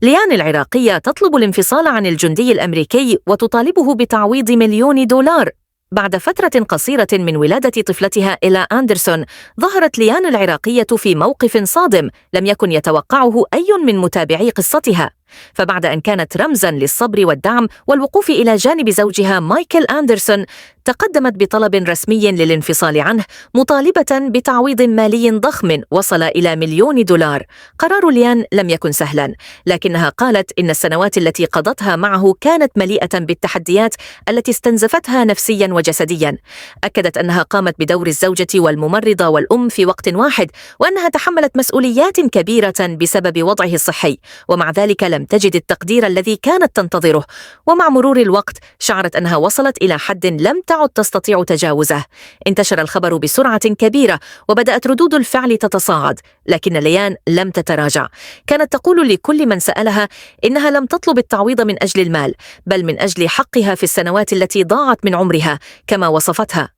ليان العراقية تطلب الانفصال عن الجندي الأمريكي وتطالبه بتعويض $1,000,000 بعد فترة قصيرة من ولادة طفلتها إلى أندرسون. ظهرت ليان العراقية في موقف صادم لم يكن يتوقعه أي من متابعي قصتها، فبعد أن كانت رمزاً للصبر والدعم والوقوف إلى جانب زوجها مايكل أندرسون، تقدمت بطلب رسمي للانفصال عنه مطالبة بتعويض مالي ضخم وصل إلى $1,000,000. قرار ليان لم يكن سهلاً، لكنها قالت إن السنوات التي قضتها معه كانت مليئة بالتحديات التي استنزفتها نفسياً وجسدياً. أكدت أنها قامت بدور الزوجة والممرضة والأم في وقت واحد، وأنها تحملت مسؤوليات كبيرة بسبب وضعه الصحي، ومع ذلك لم تجد التقدير الذي كانت تنتظره. ومع مرور الوقت شعرت أنها وصلت إلى حد لم تعد تستطيع تجاوزه. انتشر الخبر بسرعة كبيرة وبدأت ردود الفعل تتصاعد، لكن ليان لم تتراجع. كانت تقول لكل من سألها إنها لم تطلب التعويض من أجل المال، بل من أجل حقها في السنوات التي ضاعت من عمرها كما وصفتها.